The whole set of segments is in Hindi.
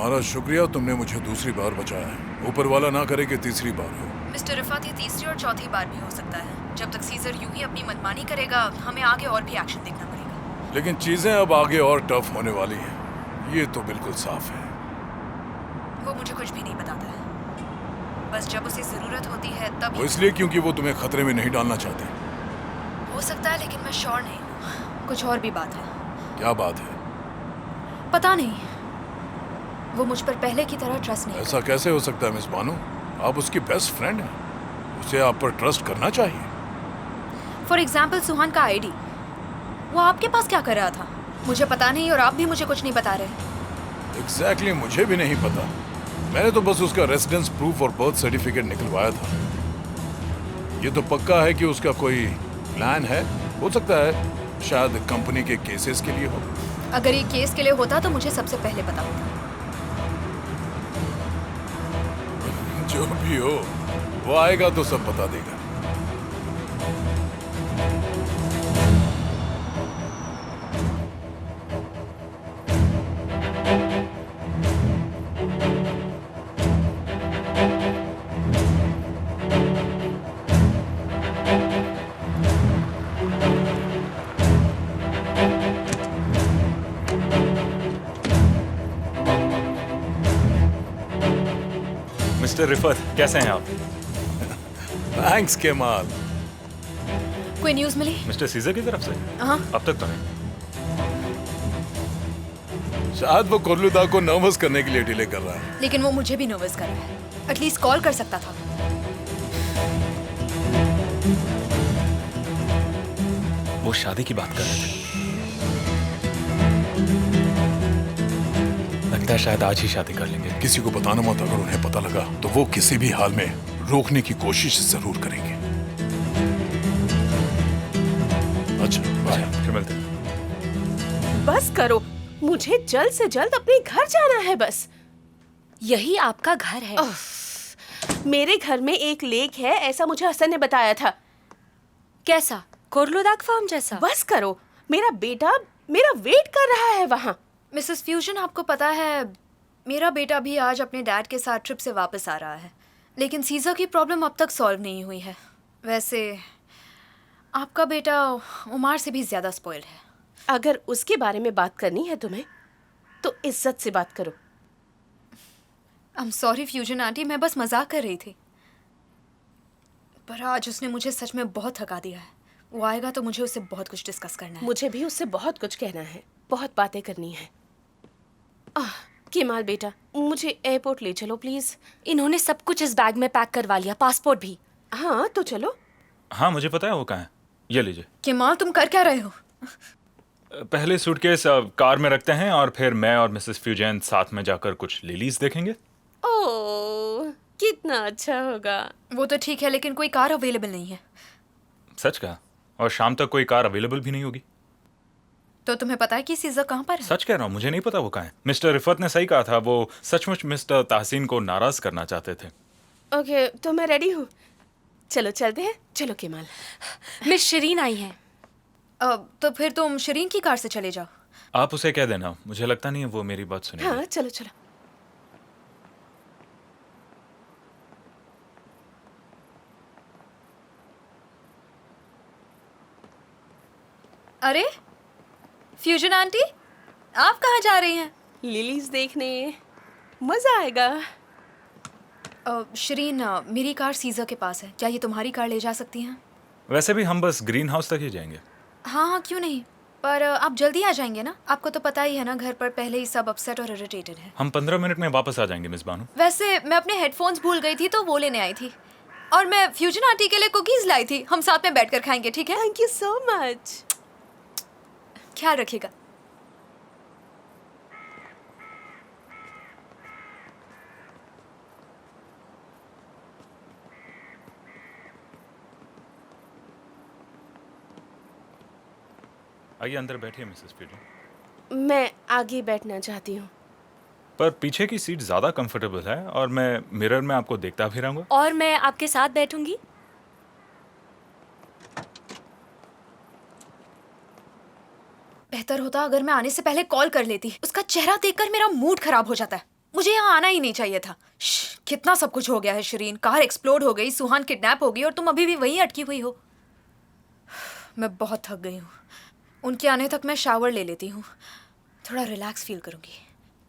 तुम्हारा शुक्रिया, तुमने मुझे दूसरी बार बचाया है। ऊपर वाला ना करे कि तीसरी बार हो। मिस्टर रिफात, ये तीसरी और चौथी बार भी हो सकता है। जब तक सीजर यूं ही अपनी मनमानी करेगा, हमें आगे और भी एक्शन देखना पड़ेगा। लेकिन चीजें अब आगे और टफ होने वाली हैं, ये तो बिल्कुल साफ है। वो मुझे कुछ भी नहीं बताता है, बस जब उसे जरूरत होती है तब। वो इसलिए क्योंकि वो तुम्हें खतरे में नहीं डालना चाहते। हो सकता है, लेकिन मैं श्योर नहीं हूँ। कुछ और भी बात है। क्या बात है? पता नहीं, वो मुझ पर पहले की तरह ट्रस्ट नहीं ऐसा कैसे हो सकता है मिस बानो? आप उसकी बेस्ट फ्रेंड हैं, उसे आप पर ट्रस्ट करना चाहिए। फॉर एग्जाम्पल सुहान का आईडी, वो आपके पास क्या कर रहा था? मुझे पता नहीं और आप भी मुझे कुछ नहीं बता रहे। एग्जैक्टली मुझे भी नहीं पता। मैंने तो बस उसका रेसिडेंस प्रूफ और बर्थ सर्टिफिकेट निकलवाया था। ये तो पक्का है कि उसका कोई प्लान है। हो सकता है शायद कंपनी के केसेस के लिए हो। अगर ये केस के लिए होता तो मुझे सबसे पहले पता होता। जो भी हो, वो आएगा तो सब बता देगा। मिस्टर रिफत, कैसे हैं आप? Thanks Kemal. कोई न्यूज़ मिली? मिस्टर सीजर की तरफ से? हाँ। अब तक तो नहीं। शायद वो कोर्लुदा को नर्वस करने के लिए डिले कर रहा है। लेकिन वो मुझे भी नर्वस कर रहा है। एटलीस्ट कॉल कर सकता था। वो शादी की बात कर रहे थे। लगता है शायद आज ही शादी कर लेंगे। किसी को बताना मत। अगर उन्हें पता लगा तो वो किसी भी हाल में रोकने की कोशिश जरूर करेंगे। अच्छा, बाय। फिर मिलते हैं। बस करो, मुझे जल्द से जल्द अपने घर जाना है बस। यही आपका घर है? मेरे घर में एक लेक है, ऐसा मुझे हसन ने बताया था। कैसा? कोर्लुदाग फार्म जैसा? बस करो, मेरा बेटा मेरा वेट कर रहा है वहाँ। मिसेस फ्यूजन, आपको पता है मेरा बेटा भी आज अपने डैड के साथ ट्रिप से वापस आ रहा है, लेकिन सीजर की प्रॉब्लम अब तक सॉल्व नहीं हुई है। वैसे आपका बेटा उमार से भी ज्यादा स्पॉइल्ड है। अगर उसके बारे में बात करनी है तुम्हें तो इज्जत से बात करो। I am sorry fusion aunty, मैं बस मजाक कर रही थी। पर आज उसने मुझे सच में बहुत थका दिया है। वो आएगा तो मुझे उससे बहुत कुछ डिस्कस करना है। मुझे भी उससे बहुत कुछ कहना है, बहुत बातें करनी है। केमाल बेटा, मुझे एयरपोर्ट ले चलो प्लीज। इन्होंने सब कुछ इस बैग में पैक करवा लिया, पासपोर्ट भी। हाँ तो चलो। हाँ, मुझे पता है वो कहाँ है। ये लीजिए। केमाल, तुम कर क्या रहे हो? पहले सूटकेस कार में रखते हैं और फिर मैं और मिसेस फ्यूजन साथ में जाकर कुछ लिलीज देखेंगे। ओह, कितना अच्छा होगा। वो तो ठीक है, लेकिन कोई कार अवेलेबल नहीं है। सच कहा? और शाम तक कोई कार अवेलेबल भी नहीं होगी। तो तुम्हें पता है कि सीजर कहाँ पर है? सच कह रहा हूँ, मुझे नहीं पता वो कहाँ है। मिस्टर रिफत ने सही कहा था, वो सचमुच मिस्टर ताहसीन को नाराज करना चाहते थे। ओके, तो मैं रेडी हूँ। चलो चलते हैं। चलो केमाल। मिस शिरीन आई है। तो फिर तुम शिरीन की कार से चले जाओ। आप उसे कह देना, मुझे लगता नहीं है वो मेरी बात सुनेगी। हाँ चलो चलो। अरे फ्यूजन आंटी, आप कहाँ जा रही हैं? लिलीज देखने, मजा आएगा। शिरीन, मेरी कार सीजर के पास है, क्या ये तुम्हारी कार ले जा सकती हैं? वैसे भी हम बस ग्रीन हाउस तक ही जाएंगे। हाँ हाँ, क्यों नहीं। पर आप जल्दी आ जाएंगे ना? आपको तो पता ही है ना, घर पर पहले ही सब अपसेट और इरिटेटेड है। हम 15 मिनट में वापस आ जाएंगे मिस बानो। वैसे मैं अपने हेडफोन्स भूल गई थी तो वो लेने आई थी, और मैं फ्यूजन आंटी के लिए कुकीज लाई थी। हम साथ में बैठकर खाएंगे, ठीक है? Thank you so much. ख्याल रखिएगा। आइए अंदर बैठिए मिसेस फ्यूजन। मैं आगे बैठना चाहती हूँ। पर पीछे की सीट ज्यादा कंफर्टेबल है और मैं मिरर में आपको देखता भी रहूंगा। और मैं आपके साथ बैठूंगी। बेहतर होता अगर मैं आने से पहले कॉल कर लेती। उसका चेहरा देखकर मेरा मूड खराब हो जाता है। मुझे यहाँ आना ही नहीं चाहिए था। कितना सब कुछ हो गया है शिरीन। कार एक्सप्लोड हो गई, सुहान किडनैप हो गई और तुम अभी भी वहीं अटकी हुई हो। मैं बहुत थक गई हूँ। उनके आने तक मैं शावर ले लेती हूँ, थोड़ा रिलैक्स फील करूँगी।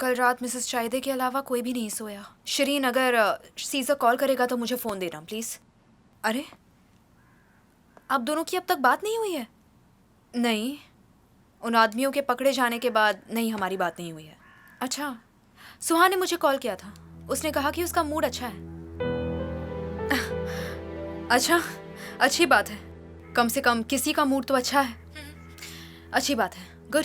कल रात मिसेस चाइदे के अलावा कोई भी नहीं सोया। शिरीन, अगर सीज़र कॉल करेगा तो मुझे फ़ोन देना प्लीज़। अरे, आप दोनों की अब तक बात नहीं हुई है? नहीं, उन आदमियों के पकड़े जाने के बाद नहीं, हमारी बात नहीं हुई है। अच्छा, सुहा ने मुझे कॉल किया था। उसने कहा कि उसका मूड अच्छा है। अच्छा, अच्छी बात है। कम से कम किसी का मूड तो अच्छा है। अच्छी बात है, गुड।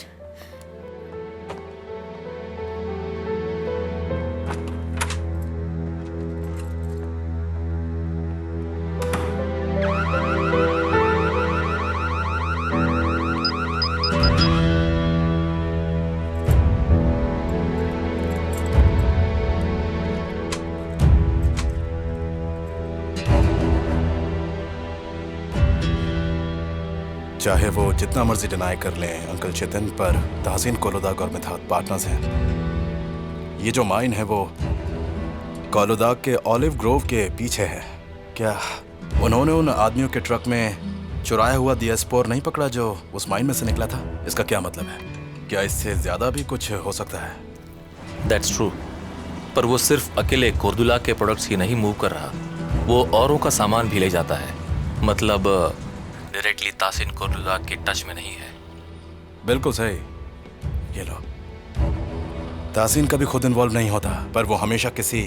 चाहे वो जितना मर्जी डिनाई कर लें, अंकल चेतन, पर तहसीन कोलोदाग और मिथात पार्टनर्स हैं। ये जो माइन है वो कोलोदाग के ऑलिव ग्रोव के पीछे है। क्या उन्होंने उन आदमियों के ट्रक में चुराया हुआ दियास्पोर नहीं पकड़ा जो उस माइन में से निकला था? इसका क्या मतलब है? क्या इससे ज्यादा भी कुछ हो सकता है? दैट्स ट्रू, पर वो सिर्फ अकेले कोर्दुला के प्रोडक्ट्स ही नहीं मूव कर रहा, वो औरों का सामान भी ले जाता है। मतलब डायरेक्टली तासिन कोर्दुला के टच में नहीं है। बिल्कुल सही। ये लो, तासीन कभी खुद इन्वॉल्व नहीं होता, पर वो हमेशा किसी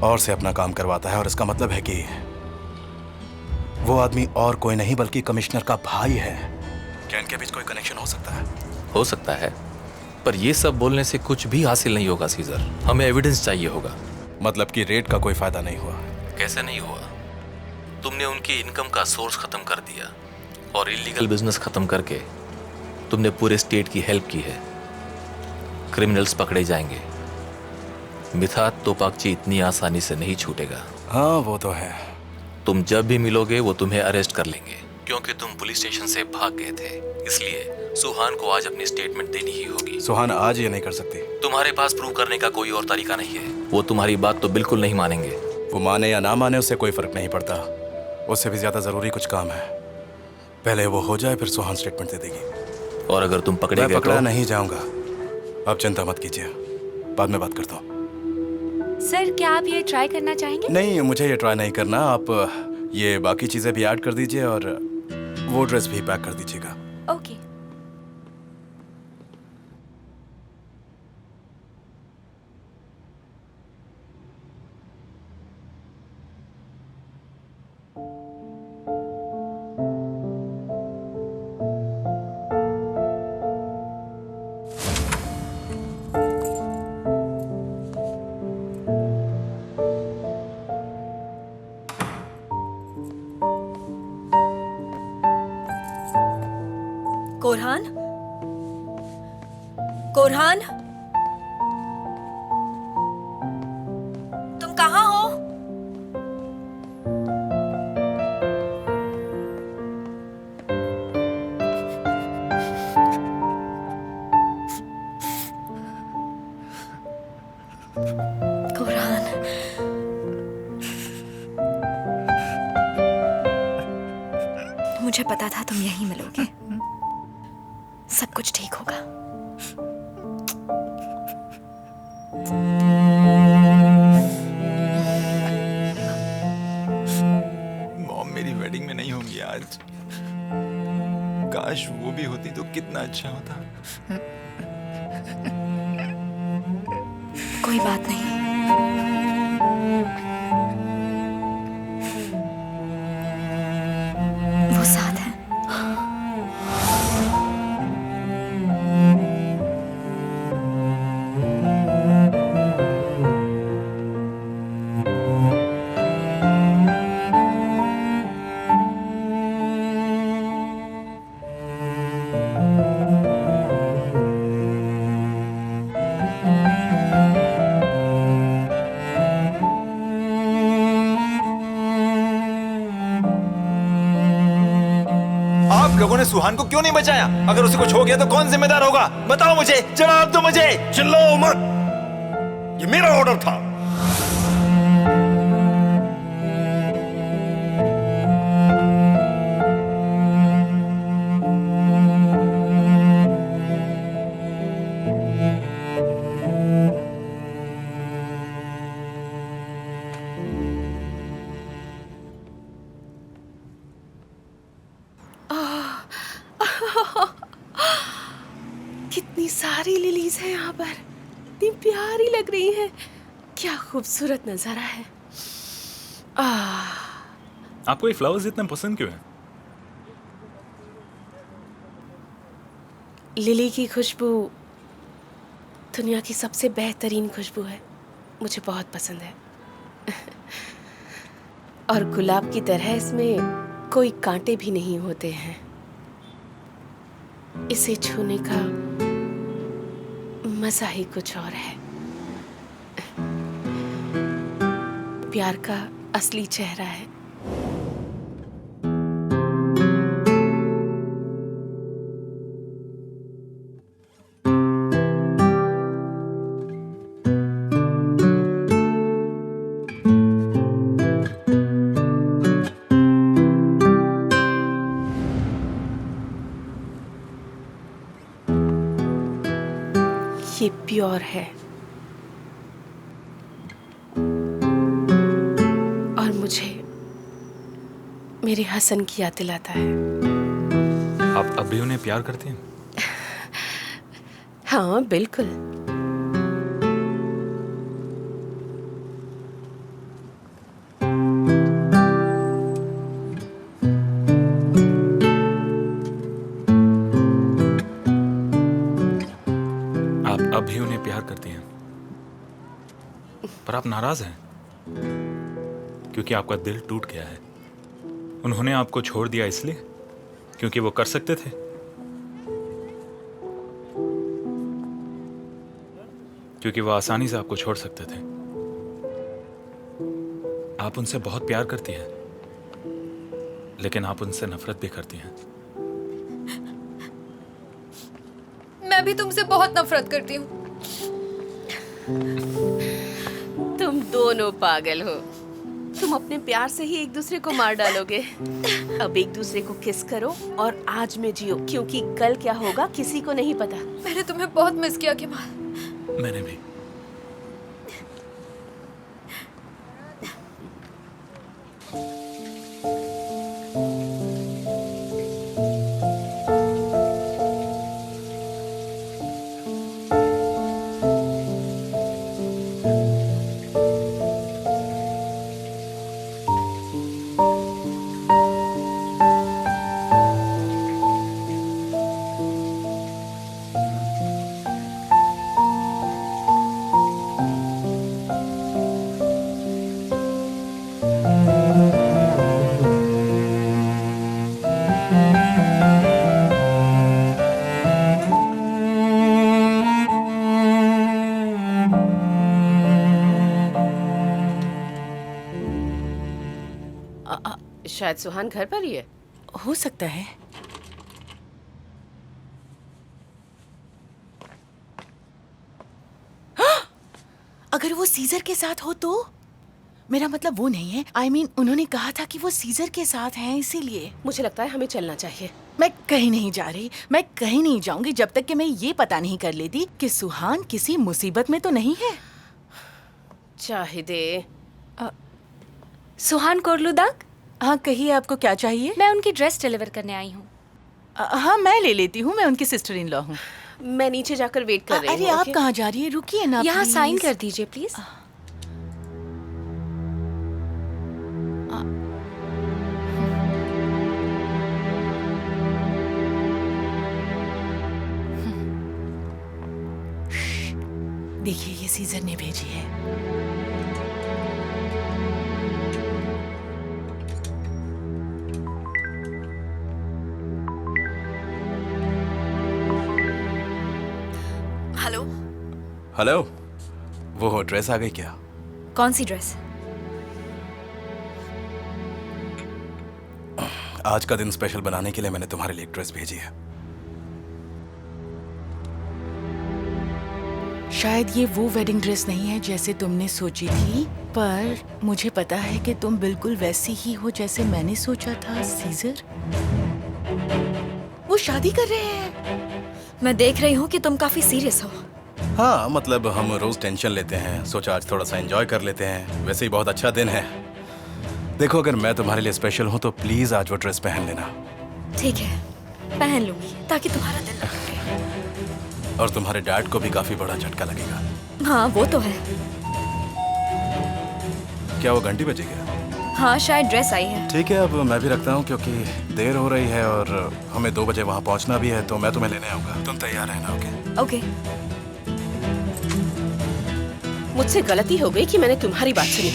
और से अपना काम करवाता है, और इसका मतलब है कि वो आदमी और कोई नहीं बल्कि कमिश्नर का भाई है। क्या इनके बीच कोई कनेक्शन हो सकता है? हो सकता है, पर ये सब बोलने से कुछ भी हासिल नहीं होगा सीजर। हमें एविडेंस चाहिए होगा। मतलब कि रेड का कोई फायदा नहीं हुआ? कैसे नहीं हुआ? तुमने उनकी इनकम का सोर्स खत्म कर दिया और इलीगल बिजनेस खत्म करके तुमने पूरे स्टेट की हेल्प की है। क्रिमिनल्स पकड़े जाएंगे। मिथात तोपाकची इतनी आसानी से नहीं छूटेगा। हाँ, वो तो है। तुम जब भी मिलोगे वो तुम्हें अरेस्ट कर लेंगे, क्योंकि तुम पुलिस स्टेशन से भाग गए थे। इसलिए सुहान को आज अपनी स्टेटमेंट देनी ही होगी। सुहान आज ये नहीं कर सकती। तुम्हारे पास प्रूव करने का कोई और तरीका नहीं है। वो तुम्हारी बात तो बिल्कुल नहीं मानेंगे। वो माने या ना माने उससे कोई फर्क नहीं पड़ता। उससे भी ज्यादा जरूरी कुछ काम है। पहले वो हो जाए, फिर सुहान स्टेटमेंट दे देगी। और अगर तुम पकड़े गए पकड़ा तो? नहीं जाऊंगा। आप चिंता मत कीजिए, बाद में बात करता हूँ। सर, क्या आप ये ट्राई करना चाहेंगे? नहीं, मुझे ये ट्राई नहीं करना। आप ये बाकी चीजें भी ऐड कर दीजिए और वो ड्रेस भी पैक कर दीजिएगा। ओके। कोरहान, कोरहान, तुम कहाँ हो? कोरहान, मुझे पता था तुम यहीं मिलोगे। सब कुछ ठीक होगा। मॉम मेरी वेडिंग में नहीं होंगी आज। काश वो भी होती तो कितना अच्छा होता। कोई बात नहीं। वो साथ है। आप लोगों ने सुहान को क्यों नहीं बचाया? अगर उसे कुछ हो गया तो कौन जिम्मेदार होगा? बताओ मुझे, जवाब दो मुझे। चिल्लाओ मत। ये मेरा ऑर्डर था। कितनी सारी लिलीज हैं यहाँ पर, इतनी प्यारी लग रही हैं। क्या खूबसूरत नजारा है। आपको ये फ्लावर्स इतने पसंद क्यों हैं? लिली की खुशबू दुनिया की सबसे बेहतरीन खुशबू है, मुझे बहुत पसंद है। और गुलाब की तरह इसमें कोई कांटे भी नहीं होते हैं। इसे छूने का मजा ही कुछ और है। प्यार का असली चेहरा है। ये प्योर है और मुझे मेरे हसन की याद दिलाता है। आप अब भी उन्हें प्यार करते हैं? हाँ बिल्कुल। आप अब भी उन्हें प्यार करती हैं, पर आप नाराज हैं क्योंकि आपका दिल टूट गया है। उन्होंने आपको छोड़ दिया इसलिए क्योंकि वो कर सकते थे, क्योंकि वो आसानी से आपको छोड़ सकते थे। आप उनसे बहुत प्यार करती हैं, लेकिन आप उनसे नफरत भी करती हैं। मैं भी तुमसे बहुत नफरत करती हूँ। तुम दोनों पागल हो। तुम अपने प्यार से ही एक दूसरे को मार डालोगे। अब एक दूसरे को किस करो और आज में जियो, क्योंकि कल क्या होगा किसी को नहीं पता। मैंने तुम्हें बहुत मिस किया केमाल। मैंने भी। शायद सुहान घर पर ही है। हो सकता है। अगर वो सीजर के साथ हो तो? मेरा मतलब वो नहीं है। I mean, उन्होंने कहा था कि वो सीजर के साथ हैं, इसीलिए। मुझे लगता है हमें चलना चाहिए। मैं कहीं नहीं जा रही, मैं कहीं नहीं जाऊंगी जब तक कि मैं ये पता नहीं कर लेती कि सुहान किसी मुसीबत में तो नहीं है। चाहिए। सुहान कोरलुदाग? हाँ कहिए, आपको क्या चाहिए? मैं उनकी ड्रेस डिलीवर करने आई हूँ। हाँ मैं ले लेती हूँ, मैं उनकी सिस्टर इन लॉ हूँ। मैं नीचे जाकर वेट कर रही हूँ। अरे आप कहाँ जा रही है? रुकिए ना यहाँ प्लीज। साइन कर दीजिए प्लीज। देखिए ये सीजर ने भेजी है। हेलो। हेलो, वो ड्रेस आ गई क्या? कौन सी ड्रेस? आज का दिन स्पेशल बनाने के लिए मैंने तुम्हारे लिए एक ड्रेस भेजी है। शायद ये वो वेडिंग ड्रेस नहीं है जैसे तुमने सोची थी, पर मुझे पता है कि तुम बिल्कुल वैसी ही हो जैसे मैंने सोचा था। सीजर, वो शादी कर रहे हैं। मैं देख रही हूँ कि तुम काफी सीरियस हो। हाँ, मतलब हम रोज टेंशन लेते हैं, सोचा आज थोड़ा सा एंजॉय कर लेते हैं। वैसे ही बहुत अच्छा दिन है। देखो, अगर मैं तुम्हारे लिए स्पेशल हूँ तो प्लीज आज वो ड्रेस पहन लेना। ठीक है, पहन लूंगी ताकि तुम्हारा दिल न टूटे। और तुम्हारे डैड को भी काफी बड़ा झटका लगेगा। हाँ, वो तो है। क्या वो घंटी बजी क्या? हाँ, शायद ड्रेस आई है। ठीक है, अब मैं भी रखता हूँ क्योंकि देर हो रही है और हमें 2 बजे वहाँ पहुँचना भी है, तो मैं तुम्हें लेने आऊँगा। तुम तैयार रहना। ओके? ओके। मुझसे गलती हो गई कि मैंने तुम्हारी बात सुनी।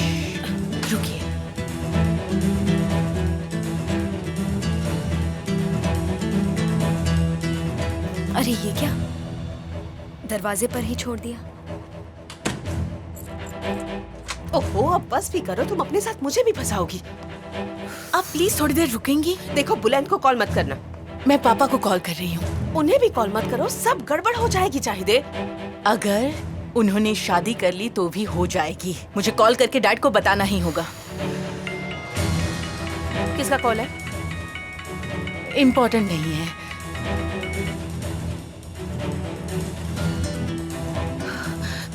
रुकिए, अरे ये क्या, दरवाजे पर ही छोड़ दिया। ओहो, अब बस भी करो, तुम अपने साथ मुझे भी फंसाओगी। आप प्लीज थोड़ी देर रुकेंगी? देखो, बुलंद को कॉल मत करना। मैं पापा को कॉल कर रही हूँ। उन्हें भी कॉल मत करो, सब गड़बड़ हो जाएगी चाहिए। अगर उन्होंने शादी कर ली तो भी हो जाएगी। मुझे कॉल करके डैड को बताना ही होगा। किसका कॉल है? इम्पोर्टेंट नहीं है।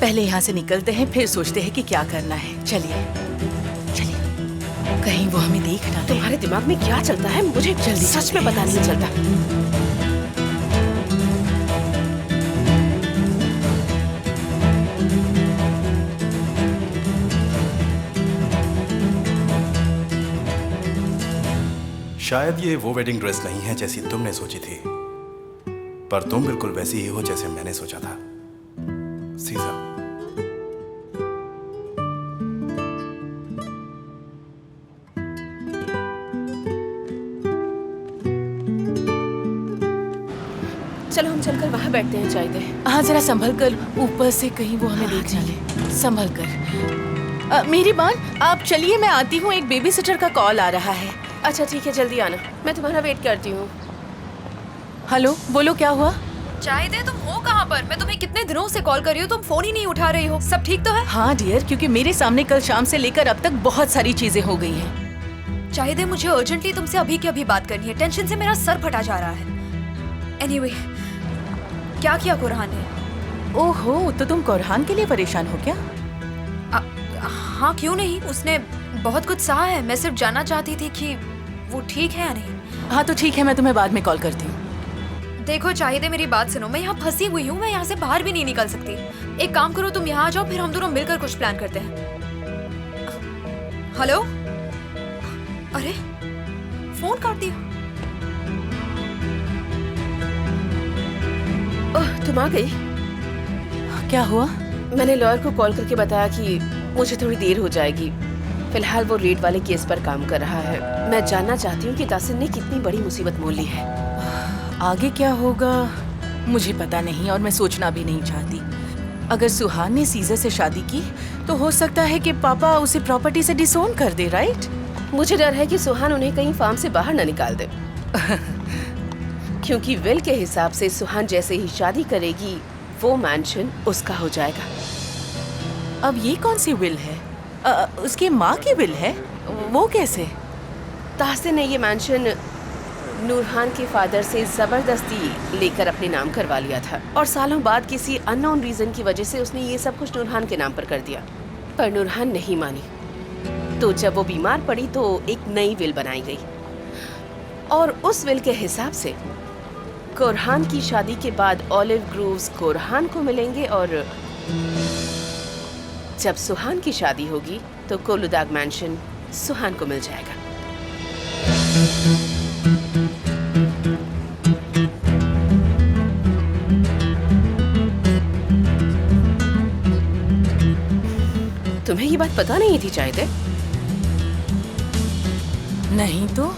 पहले यहाँ से निकलते हैं, फिर सोचते हैं कि क्या करना है। चलिए चलिए, कहीं वो हमें देख ना ले। तुम्हारे दिमाग में क्या चलता है मुझे जल्दी सच में पता नहीं चलता। शायद ये वो वेडिंग ड्रेस नहीं है जैसी तुमने सोची थी, पर तुम बिल्कुल वैसी ही हो जैसे मैंने सोचा था। सीजर, चलो हम चलकर वहाँ बैठते हैं चाय दे। हाँ, जरा संभल कर, ऊपर से कहीं वो हमें देख ना ले। संभल कर। मेरी बात, आप चलिए, मैं आती हूँ। एक बेबी सिटर का कॉल आ रहा है। अच्छा ठीक है, जल्दी आना, मैं तुम्हारा वेट करती हूँ। हेलो, बोलो, क्या हुआ? चाहिए, तुम हो कहाँ पर? मैं तुम्हें कितने दिनों से कॉल कर रही हूँ, तुम फोन ही नहीं उठा रही हो। सब ठीक तो है? हाँ डियर, क्योंकि मेरे सामने कल शाम से लेकर अब तक बहुत सारी चीजें हो गई हैं। चाहिए, मुझे अर्जेंटली तुमसे अभी की अभी बात करनी है। टेंशन से मेरा सर फटा जा रहा है। एनीवे, क्या किया कुरहान ने? ओहो, तो तुम कुरहान के लिए परेशान हो क्या? हाँ, क्यों नहीं। उसने बहुत कुछ सहा है। मैं सिर्फ जानना चाहती थी कि वो ठीक है या नहीं। हाँ तो ठीक है, मैं तुम्हें बाद में कॉल करती हूँ। देखो चाहिए, मेरी बात सुनो। मैं यहाँ फंसी हुई हूँ, मैं यहाँ से बाहर भी नहीं निकल सकती। एक काम करो, तुम यहाँ आ जाओ, फिर हम दोनों मिलकर कुछ प्लान करते हैं। हेलो, अरे फोन काट दिया। ओह, तुम आ गई? क्या हुआ? मैंने लॉयर को कॉल करके बताया कि मुझे थोड़ी देर हो जाएगी। फिलहाल वो रेड वाले केस पर काम कर रहा है। मैं जानना चाहती हूँ कि तासिन ने कितनी बड़ी मुसीबत मोल ली है। आगे क्या होगा मुझे पता नहीं, और मैं सोचना भी नहीं चाहती। अगर सुहान ने सीजर से शादी की तो हो सकता है कि पापा उसे प्रॉपर्टी से डिसोन कर दे, राइट? मुझे डर है कि सुहान उन्हें कहीं फार्म से बाहर न निकाल दे। क्योंकि विल के हिसाब से सुहान जैसे ही शादी करेगी वो मैंशन उसका हो जाएगा। अब ये कौन सी विल है? उसकी माँ की विल है? वो कैसे? ताहसिन ने ये मैंशन नूरहान के फादर से जबरदस्ती लेकर अपने नाम करवा लिया था, और सालों बाद किसी अननोन रीजन की वजह से उसने ये सब कुछ नूरहान के नाम पर कर दिया। पर नूरहान नहीं मानी, तो जब वो बीमार पड़ी तो एक नई विल बनाई गई, और उस विल के हिसाब से कुरहान की शादी के बाद ऑलिव ग्रोव्स कुरहान को मिलेंगे, और जब सुहान की शादी होगी तो कोलुदाग मैंशन सुहान को मिल जाएगा। तुम्हें ये बात पता नहीं थी चाहिए? नहीं तो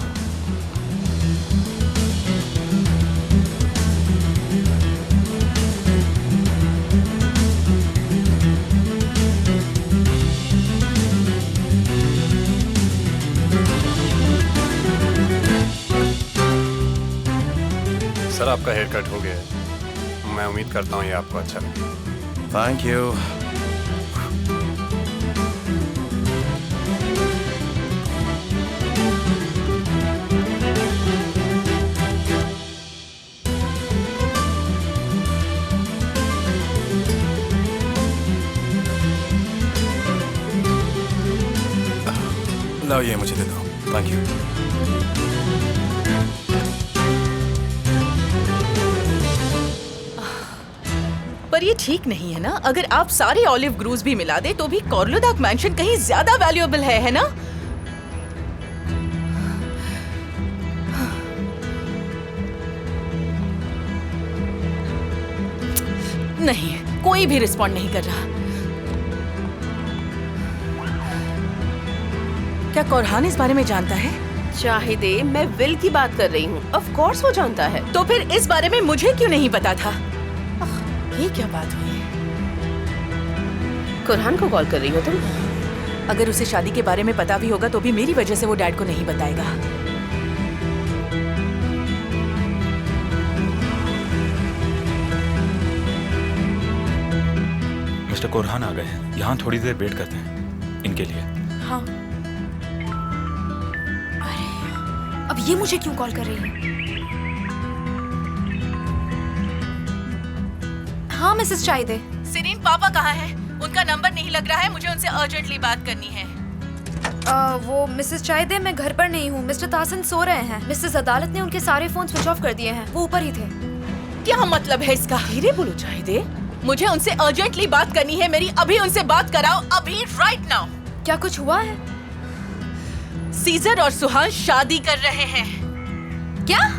सर, आपका हेयर कट हो गया है। मैं उम्मीद करता हूँ ये आपको अच्छा लगे। Thank you. लो ये मुझे दे दो। Thank you. पर ये ठीक नहीं है ना? अगर आप सारे ऑलिव ग्रूव्स भी मिला दे तो भी कोर्लोदाक मैंशन कहीं ज्यादा वैल्यूएबल है ना? नहीं, कोई भी रिस्पॉन्ड नहीं कर रहा। क्या कोरहान इस बारे में जानता है? शाहिदे, मैं विल की बात कर रही हूँ। ऑफ कोर्स वो जानता है। तो फिर इस बारे में मुझे क्यों नहीं पता था? ये क्या बात हुई? कुरहान को कॉल कर रही हो तुम? अगर उसे शादी के बारे में पता भी होगा तो भी मेरी वजह से वो डैड को नहीं बताएगा। मिस्टर कोरहान आ गए हैं। यहाँ थोड़ी देर वेट करते हैं इनके लिए। हाँ। अरे अब ये मुझे क्यों कॉल कर रही है? हाँ मिसेस चाइदे। सिरीन, पापा कहाँ है? उनका नंबर नहीं लग रहा है। मुझे उनसे अर्जेंटली बात करनी है। वो मिसेस चाइदे, मैं घर पर नहीं हूँ। मिस्टर तासन सो रहे हैं। मिसेस अदालत ने उनके सारे फोन स्विच ऑफ कर दिए हैं। वो ऊपर ही थे। क्या मतलब है इसका? धीरे बोलो चाइदे। मुझे उनसे अर्जेंटली बात करनी है। मेरी अभी उनसे बात कराओ, अभी, राइट नाउ। क्या कुछ हुआ है? सीजर और सुहान शादी कर रहे हैं। क्या?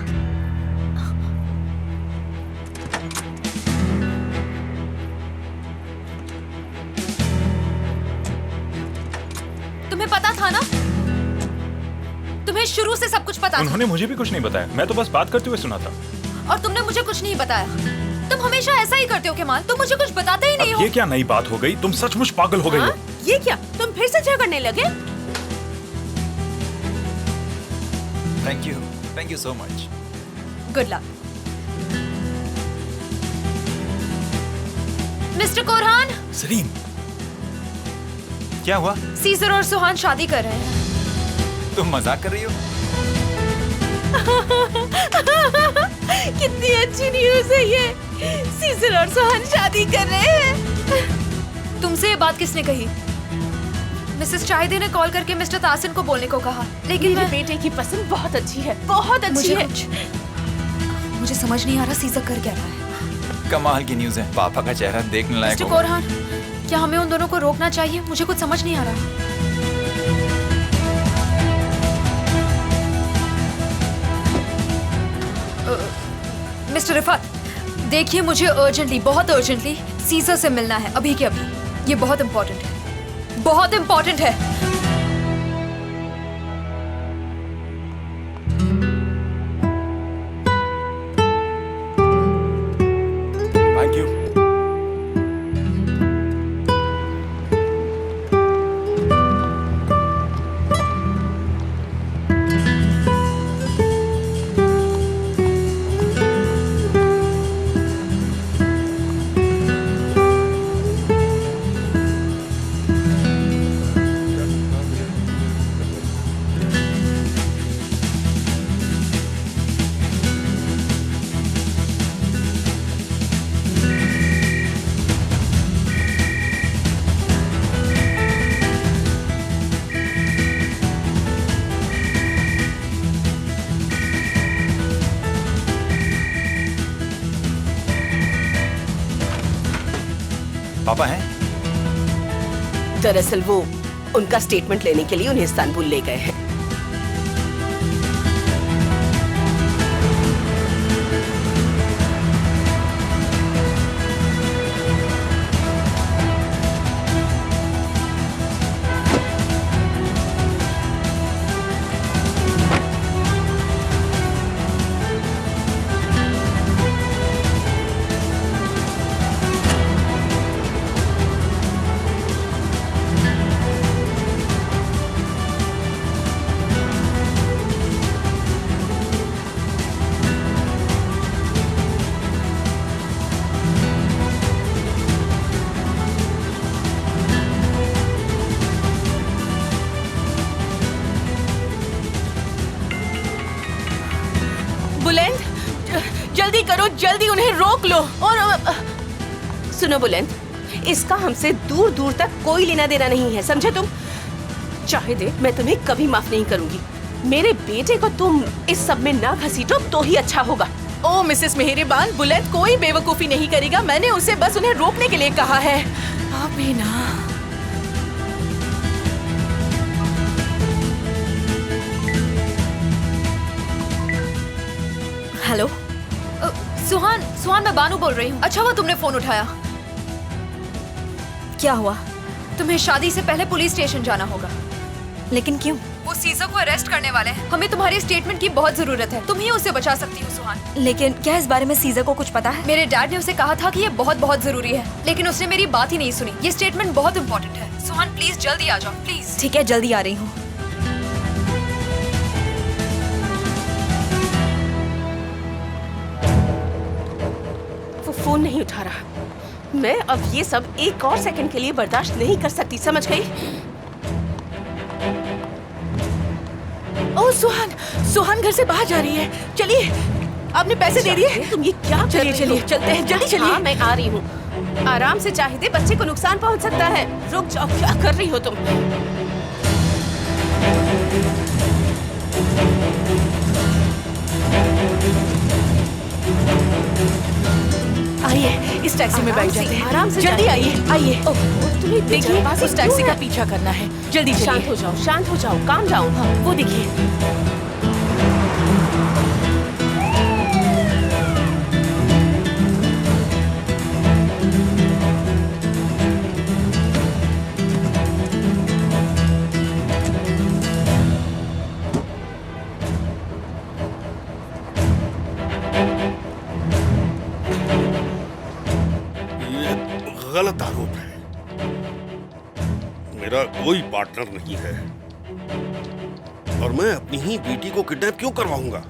तुम्हें पता था ना? तुम्हें शुरू से सब कुछ पता था। उन्होंने मुझे भी कुछ नहीं बताया। मैं तो बस बात करते हुए सुना था। और तुमने मुझे कुछ नहीं बताया। तुम हमेशा ऐसा ही करते हो केमाल। तुम मुझे कुछ बताते ही नहीं हो। ये क्या नई बात हो गई? तुम सचमुच पागल हो गई हो। ये क्या? तुम फिर से झगड़ने लगे? Thank you so much. Good luck. Mister Korhan. Salim, क्या हुआ? सीजर और सुहान शादी कर रहे हैं। तुम मजाक कर रही हो? कितनी अच्छी न्यूज़ है ये। सीजर और सुहान शादी कर रहे हैं। तुमसे ये बात किसने कही? मिसेस चाइदे ने कॉल करके मिस्टर तासिन को बोलने को कहा, लेकिन मेरे बेटे की पसंद बहुत अच्छी है, बहुत अच्छी है। मुझे समझ नहीं आ रहा सीजर कर क्या रहा है। कमाल की न्यूज़ है। पापा का चेहरा देखने लायक मिस्टर होगा। कोरहान, क्या हमें उन दोनों को रोकना चाहिए? मुझे कुछ समझ नहीं आ रहा। मिस्टर रिफात, देखिए मुझे अर्जेंटली, बहुत अर्जेंटली सीजर से मिलना है, अभी के अभी। ये बहुत इम्पोर्टेंट है, बहुत इम्पोर्टेंट है। Thank you. पापा हैं? दरअसल वो उनका स्टेटमेंट लेने के लिए उन्हें इस्तांबुल ले गए हैं। जल्दी उन्हें रोक लो। और सुनो बुलंद, इसका हमसे दूर दूर तक कोई लेना देना नहीं है, समझे तुम? चाहे दे, मैं तुम्हें कभी माफ नहीं करूंगी। मेरे बेटे को तुम इस सब में ना घसीटो तो ही अच्छा होगा। ओ मिसेस मेहरबान, बुलंद कोई बेवकूफी नहीं करेगा। मैंने उसे बस उन्हें रोकने के लिए कहा है। अभी ना। हेलो सुहान, सुहान मैं बानू बोल रही हूँ। अच्छा हुआ तुमने फोन उठाया। क्या हुआ? तुम्हें शादी से पहले पुलिस स्टेशन जाना होगा। लेकिन क्यों? वो सीज़ा को अरेस्ट करने वाले हैं। हमें तुम्हारे स्टेटमेंट की बहुत जरूरत है। तुम ही उसे बचा सकती हो सुहान। लेकिन क्या इस बारे में सीज़ा को कुछ पता है? मेरे डैड ने उसे कहा था कि ये बहुत बहुत जरूरी है, लेकिन उसने मेरी बात ही नहीं सुनी। ये स्टेटमेंट बहुत इंपॉर्टेंट है। सुहान प्लीज जल्दी आ जाओ प्लीज। ठीक है, जल्दी आ रही हूँ। वो फोन नहीं उठा रहा। मैं अब ये सब एक और सेकंड के लिए बर्दाश्त नहीं कर सकती, समझ गई? ओ सुहान, सुहान घर से बाहर जा रही है। चलिए, आपने पैसे दे दिए? तुम ये क्या कर रही हो? चलिए चलते हैं, जल्दी चलिए। हाँ, मैं आ रही हूँ। आराम से चाहिए, बच्चे को नुकसान पहुँच सकता है। रुक जाओ, क्या कर रही हो तुम? आइए, इस टैक्सी में बैठ जाते हैं। आराम से जल्दी आइए, आइए। तुम्हें देखिए, उस टैक्सी का पीछा करना है। जल्दी शांत चलिए। हो जाओ, शांत हो जाओ, काम डाउन। हाँ, वो देखिए। गलत आरोप है। मेरा कोई पार्टनर नहीं है और मैं अपनी ही बेटी को किडनैप क्यों करवाऊंगा?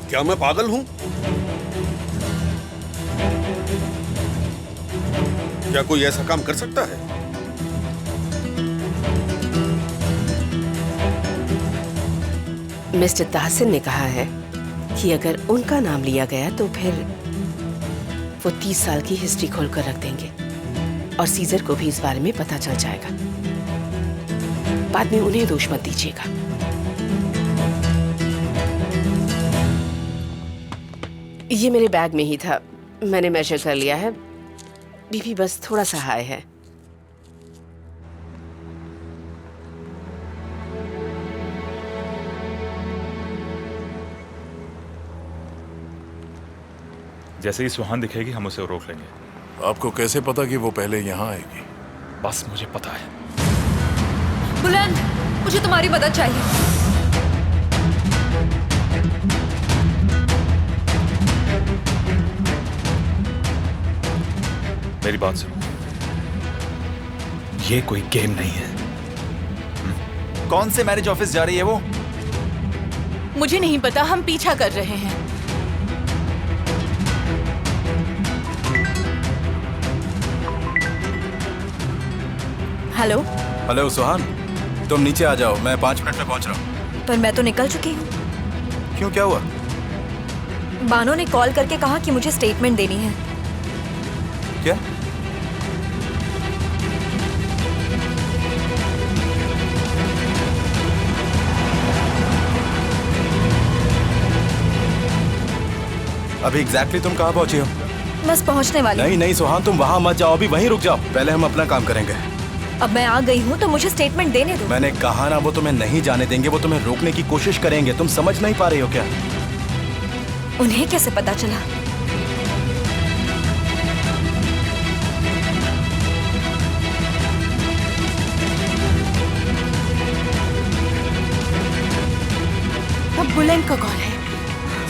क्या मैं पागल हूं? क्या कोई ऐसा काम कर सकता है? मिस्टर ताहसिन ने कहा है कि अगर उनका नाम लिया गया तो फिर वो 30 साल की हिस्ट्री खोलकर रख देंगे और सीजर को भी इस बारे में पता चल जाएगा। बाद में उन्हें दोष मत दीजिएगा। ये मेरे बैग में ही था, मैंने मेजर कर लिया है। बीबी बस थोड़ा सा हाई है। जैसे ही सुहान दिखेगी हम उसे रोक लेंगे। आपको कैसे पता कि वो पहले यहाँ आएगी? बस मुझे पता है। बुलंद, मुझे तुम्हारी मदद चाहिए। मेरी बात सुनो, ये कोई गेम नहीं है। कौन से मैरिज ऑफिस जा रही है वो? मुझे नहीं पता, हम पीछा कर रहे हैं। हेलो। हेलो सुहान, तुम नीचे आ जाओ, मैं 5 मिनट में पहुंच रहा हूँ। पर मैं तो निकल चुकी हूँ। क्यों, क्या हुआ? बानो ने कॉल करके कहा कि मुझे स्टेटमेंट देनी है। क्या? अभी एग्जैक्टली तुम कहाँ पहुंचे हो? बस पहुँचने वाली हूँ। नहीं सुहान, तुम वहां मत जाओ, अभी वहीं रुक जाओ। पहले हम अपना काम करेंगे। अब मैं आ गई हूँ तो मुझे स्टेटमेंट देने दो। मैंने कहा ना, वो तुम्हें नहीं जाने देंगे, वो तुम्हें रोकने की कोशिश करेंगे। तुम समझ नहीं पा रही हो क्या? उन्हें कैसे पता चला? अब बुलंद का कॉल है।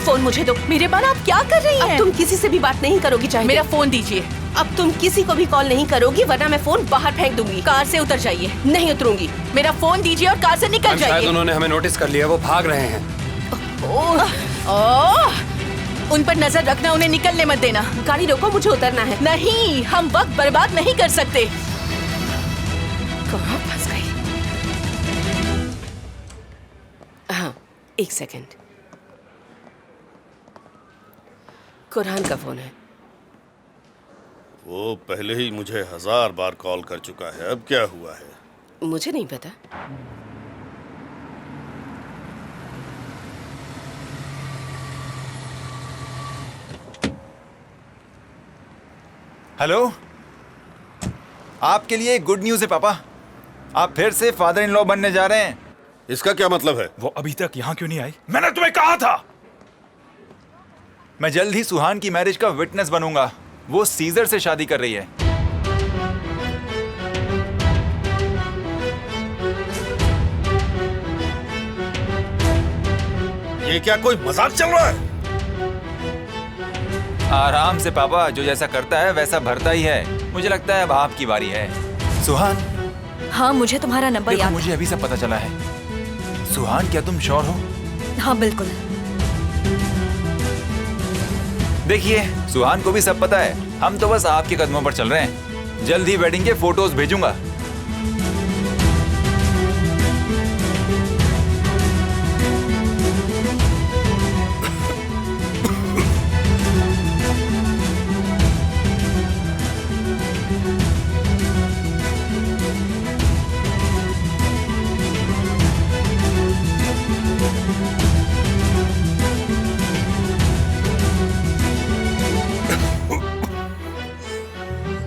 फोन मुझे दो। मेरे बाल, आप क्या कर रही हैं? अब तुम किसी से भी बात नहीं करोगी चाहे। मेरा फोन दीजिए। अब तुम किसी को भी कॉल नहीं करोगी वरना मैं फोन बाहर फेंक दूंगी। कार से उतर जाइए। नहीं उतरूंगी। मेरा फोन दीजिए और कार से निकल शायद जाइए। उन्होंने हमें नोटिस कर लिया, वो भाग रहे हैं। उन पर नजर रखना, उन्हें निकलने मत देना। गाड़ी रोको, मुझे उतरना है। नहीं, हम वक्त बर्बाद नहीं कर सकते। कहाँ फंस गई? एक सेकंड। कुरान का फोन है। वो पहले ही मुझे 1000 बार कॉल कर चुका है, अब क्या हुआ है? मुझे नहीं पता। हेलो, आपके लिए गुड न्यूज़ है पापा। आप फिर से फादर इन लॉ बनने जा रहे हैं। इसका क्या मतलब है? वो अभी तक यहाँ क्यों नहीं आई? मैंने तुम्हें कहा था। मैं जल्द ही सुहान की मैरिज का विटनेस बनूंगा। वो सीजर से शादी कर रही है। ये क्या कोई मजाक चल रहा है? आराम से पापा, जो जैसा करता है वैसा भरता ही है। मुझे लगता है अब आपकी बारी है। सुहान, हाँ, मुझे तुम्हारा नंबर देखो याद मुझे अभी सब पता चला है। सुहान, क्या तुम श्योर हो? है। हाँ, बिल्कुल। देखिए, सुहान को भी सब पता है। हम तो बस आपके कदमों पर चल रहे हैं। जल्द ही वेडिंग के फोटोज भेजूंगा।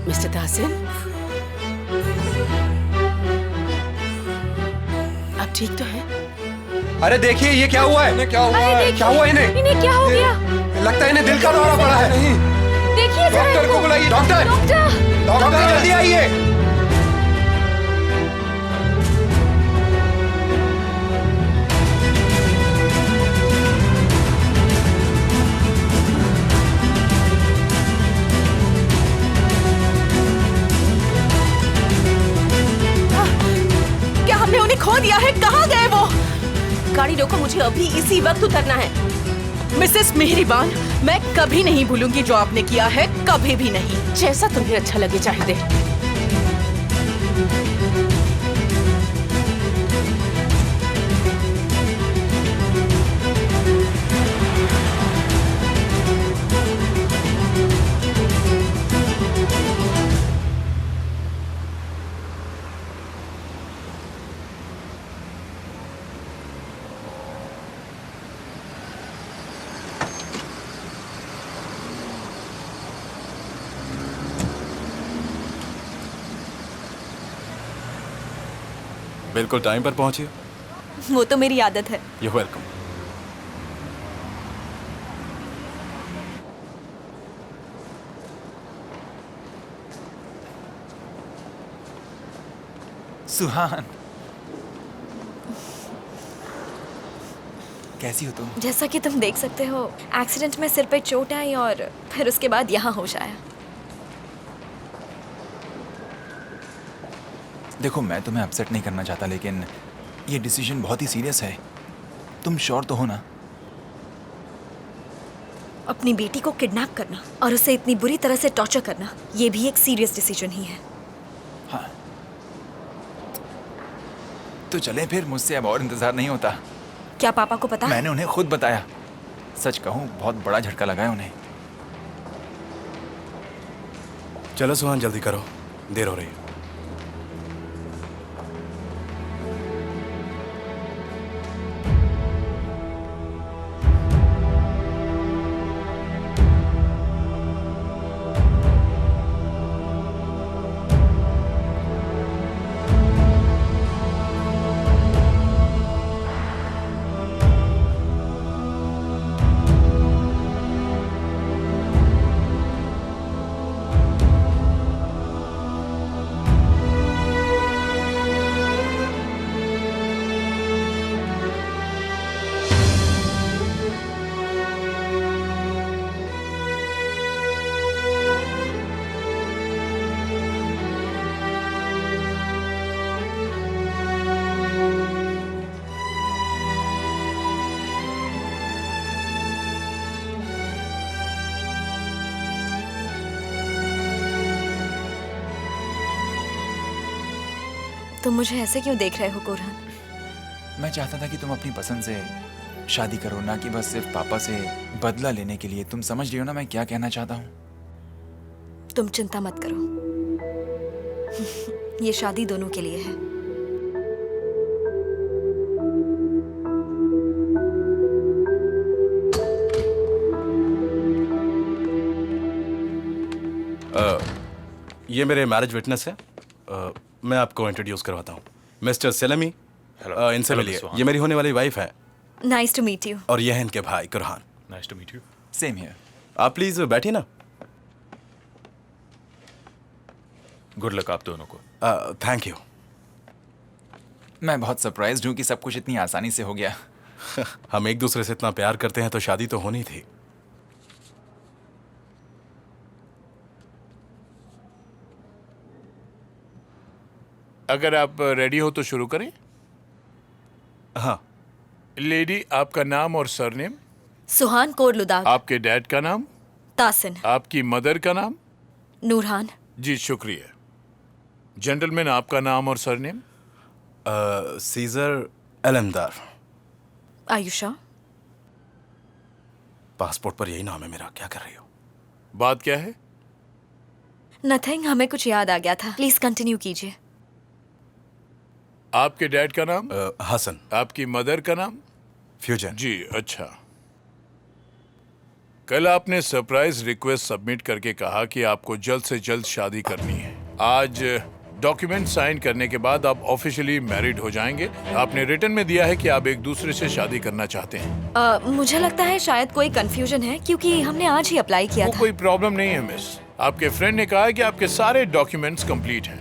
मिस्टर ताहसिन, आप ठीक तो हैं? अरे देखिए, ये क्या हुआ है? इन्हें क्या हुआ है? क्या हुआ इन्हें? इन्हें क्या हो गया? लगता है इन्हें दिल का दौरा पड़ा है। नहीं, देखिए जरा डॉक्टर को इनको। बुलाइए। डॉक्टर, डॉक्टर, डॉक्टर जल्दी आइए। क्या हमने उन्हें खो दिया है? कहाँ गए वो? गाड़ी रोको, मुझे अभी इसी वक्त उतरना है। मिसेस मेहरबान, मैं कभी नहीं भूलूंगी जो आपने किया है, कभी भी नहीं। जैसा तुम्हें अच्छा लगे चाहिए। बिल्कुल टाइम पर पहुंचे। वो तो मेरी आदत है। You welcome. सुहान, कैसी हो तुम? जैसा कि तुम देख सकते हो, एक्सीडेंट में सिर पे चोट आई और फिर उसके बाद यहाँ होश आया। देखो, मैं तुम्हें अपसेट नहीं करना चाहता, लेकिन ये डिसीजन बहुत ही सीरियस है। तुम श्योर तो हो ना? अपनी बेटी को किडनैप करना और उसे इतनी बुरी तरह से टॉर्चर करना, ये भी एक सीरियस डिसीजन ही है। हाँ, तो चलें फिर। मुझसे अब और इंतजार नहीं होता। क्या पापा को पता है? मैंने उन्हें खुद बताया। सच कहूँ, बहुत बड़ा झटका लगा है उन्हें। चलो सुहान, जल्दी करो, देर हो रही है। तुम मुझे ऐसे क्यों देख रहे हो कुरहान? मैं चाहता था कि तुम अपनी पसंद से शादी करो, ना कि बस सिर्फ पापा से बदला लेने के लिए। तुम समझ रही हो ना मैं क्या कहना चाहता हूँ? तुम चिंता मत करो, ये शादी दोनों के लिए है। ये मेरे मैरिज विटनेस है। मैं आपको इंट्रोड्यूस करवाता हूँ, मिस्टर सेलमी। इनसे मिलिए, ये मेरी होने वाली वाइफ है। Nice to meet you. और ये है इनके भाई Kurhan. Nice to meet you. Same here. आप प्लीज बैठिए ना। गुड लक आप दोनों को। Thank you. मैं बहुत सरप्राइज्ड हूँ कि सब कुछ इतनी आसानी से हो गया। हम एक दूसरे से इतना प्यार करते हैं तो शादी तो होनी थी। अगर आप रेडी हो तो शुरू करें। हाँ। लेडी, आपका नाम और सरनेम? सुहान कोरलुदाग। आपके डैड का नाम? तासिन। आपकी मदर का नाम? नूरहान। जी शुक्रिया। जेंटलमैन, आपका नाम और सरनेम? सीजर अलमदार। आयुषा। पासपोर्ट पर यही नाम है मेरा। क्या कर रही हो? बात क्या है? नथिंग, हमें कुछ याद आ गया था। प्लीज कंटिन्यू कीजिए। आपके डैड का नाम? हसन। आपकी मदर का नाम? फ्यूजन। जी अच्छा। कल आपने सरप्राइज रिक्वेस्ट सबमिट करके कहा कि आपको जल्द से जल्द शादी करनी है। आज डॉक्यूमेंट साइन करने के बाद आप ऑफिशियली मैरिड हो जाएंगे। आपने रिटन में दिया है कि आप एक दूसरे से शादी करना चाहते हैं। मुझे लगता है शायद कोई कंफ्यूजन है, क्योंकि हमने आज ही अप्लाई किया था। कोई प्रॉब्लम नहीं है मिस। आपके फ्रेंड ने कहा है कि आपके सारे डॉक्यूमेंट्स कंप्लीट हैं।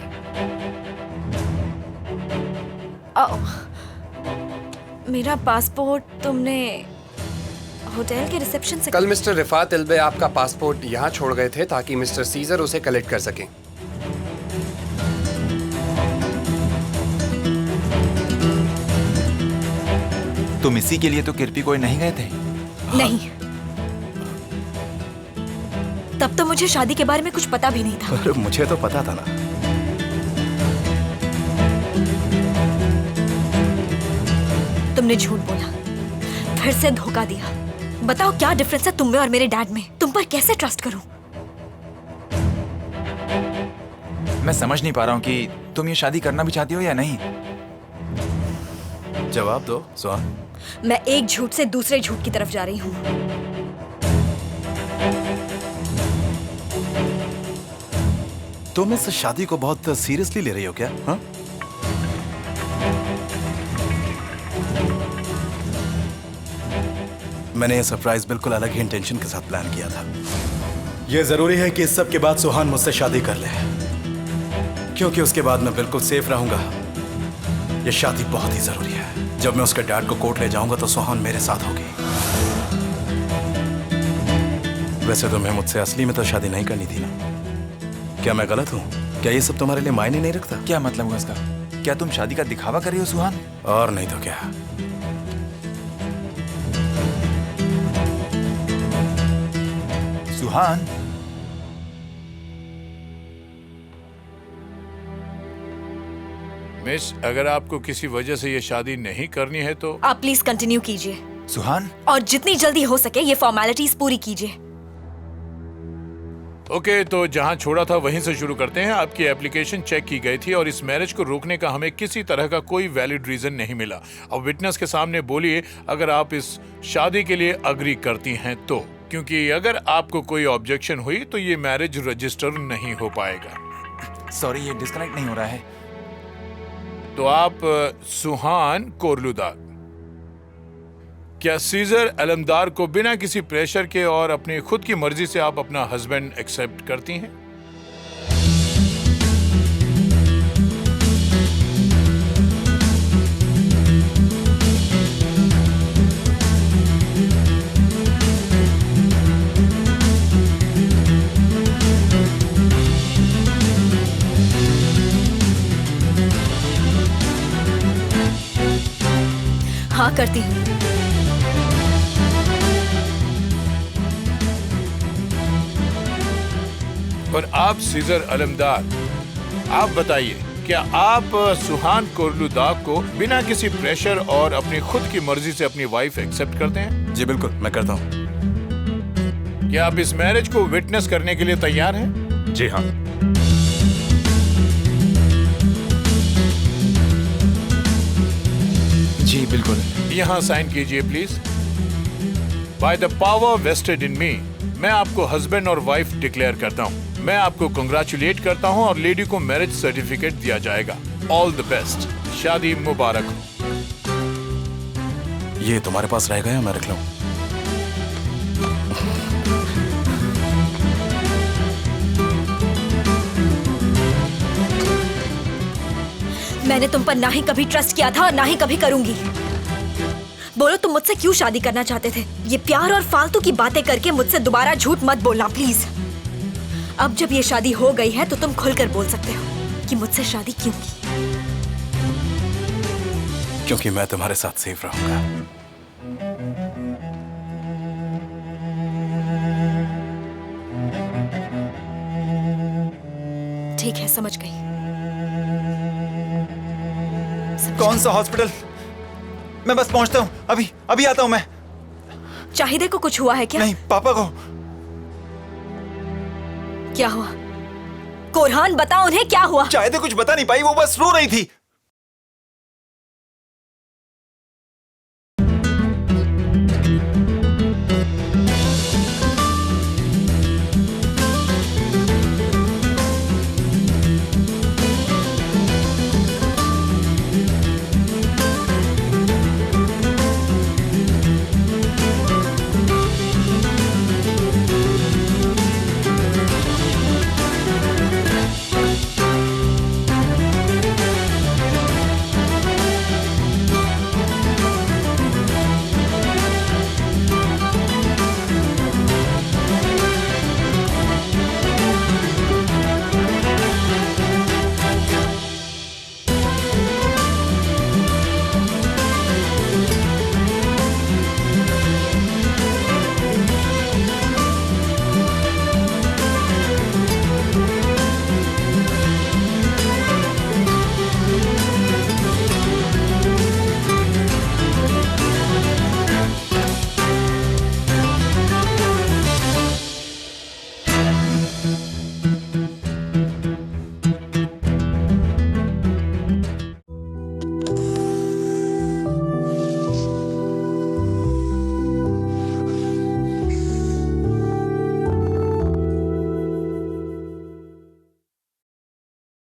मेरा पासपोर्ट तुमने होटल के रिसेप्शन से कल मिस्टर रिफात इल्बे आपका पासपोर्ट यहाँ छोड़ गए थे ताकि मिस्टर सीजर उसे कलेक्ट कर सकें। तुम इसी के लिए तो किरपी कोई नहीं गए थे? नहीं, तब तो मुझे शादी के बारे में कुछ पता भी नहीं था। अरे मुझे तो पता था ना। तुमने झूठ बोला, फिर से धोखा दिया। बताओ क्या डिफरेंस है तुम में और मेरे डैड में? तुम पर कैसे ट्रस्ट करूं? मैं समझ नहीं पा रहा हूँ कि तुम ये शादी करना भी चाहती हो या नहीं। जवाब दो सुहान। मैं एक झूठ से दूसरे झूठ की तरफ जा रही हूँ। तुम इस शादी को बहुत सीरियसली ले रही हो क्या? हाँ? मैंने ये सरप्राइज बिल्कुल अलग ही इंटेंशन के साथ प्लान किया था। यह जरूरी है कि इस सब के बाद सुहान मुझसे शादी कर ले, क्योंकि उसके बाद मैं बिल्कुल सेफ रहूंगा। यह शादी बहुत ही जरूरी है। जब मैं उसके डैड को कोर्ट ले जाऊंगा तो सुहान मेरे साथ होगी। वैसे तुम्हें मुझसे असली में तो शादी नहीं करनी थी ना? क्या मैं गलत हूँ? क्या ये सब तुम्हारे लिए मायने नहीं रखता? क्या मतलब हुआ इसका? क्या तुम शादी का दिखावा कर रही हो सुहान? और नहीं तो क्या। सुहान, मिस, अगर आपको किसी वजह से ये शादी नहीं करनी है तो आप प्लीज कंटिन्यू कीजिए। सुहान, और जितनी जल्दी हो सके ये फॉर्मेलिटीज पूरी कीजिए। ओके, तो जहां छोड़ा था वहीं से शुरू करते हैं। आपकी एप्लीकेशन चेक की गई थी और इस मैरिज को रोकने का हमें किसी तरह का कोई वैलिड रीजन नहीं मिला। अब विटनेस के सामने बोलिए अगर आप इस शादी के लिए अग्री करती हैं तो, क्योंकि अगर आपको कोई ऑब्जेक्शन हुई तो ये मैरिज रजिस्टर नहीं हो पाएगा। सॉरी, ये डिस्कनेक्ट नहीं हो रहा है। तो आप सुहान कोरलुदाग, क्या सीजर अलमदार को बिना किसी प्रेशर के और अपनी खुद की मर्जी से आप अपना हस्बैंड एक्सेप्ट करती हैं? हाँ करती हूँ। और आप सीजर अलमदार, आप बताइए क्या आप सुहान कोलुदा को बिना किसी प्रेशर और अपनी खुद की मर्जी से अपनी वाइफ एक्सेप्ट करते हैं? जी बिल्कुल, मैं करता हूँ। क्या आप इस मैरिज को विटनेस करने के लिए तैयार हैं? जी हाँ। जी बिल्कुल। यहाँ साइन कीजिए please. By the power vested in me, मैं आपको हस्बैंड और वाइफ डिक्लेयर करता हूँ। मैं आपको कंग्रेचुलेट करता हूँ और लेडी को मैरिज सर्टिफिकेट दिया जाएगा। ऑल द बेस्ट, शादी मुबारक हो। ये तुम्हारे पास रहेगा या मैं रख लूं? मैंने तुम पर ना ही कभी ट्रस्ट किया था और ना ही कभी करूंगी। बोलो तुम मुझसे क्यों शादी करना चाहते थे? ये प्यार और फालतू की बातें करके मुझसे दोबारा झूठ मत बोलना प्लीज। अब जब ये शादी हो गई है तो तुम खुलकर बोल सकते हो कि मुझसे शादी क्यों की। क्योंकि मैं तुम्हारे साथ सेफ रहूंगा। ठीक है, समझ गई। कौन सा हॉस्पिटल? मैं बस पहुंचता हूँ, अभी आता हूँ मैं। चाहिदे को कुछ हुआ है क्या? नहीं, पापा को। क्या हुआ? कोरहान बताओ उन्हें क्या हुआ? चाहिदे कुछ बता नहीं पाई, वो बस रो रही थी।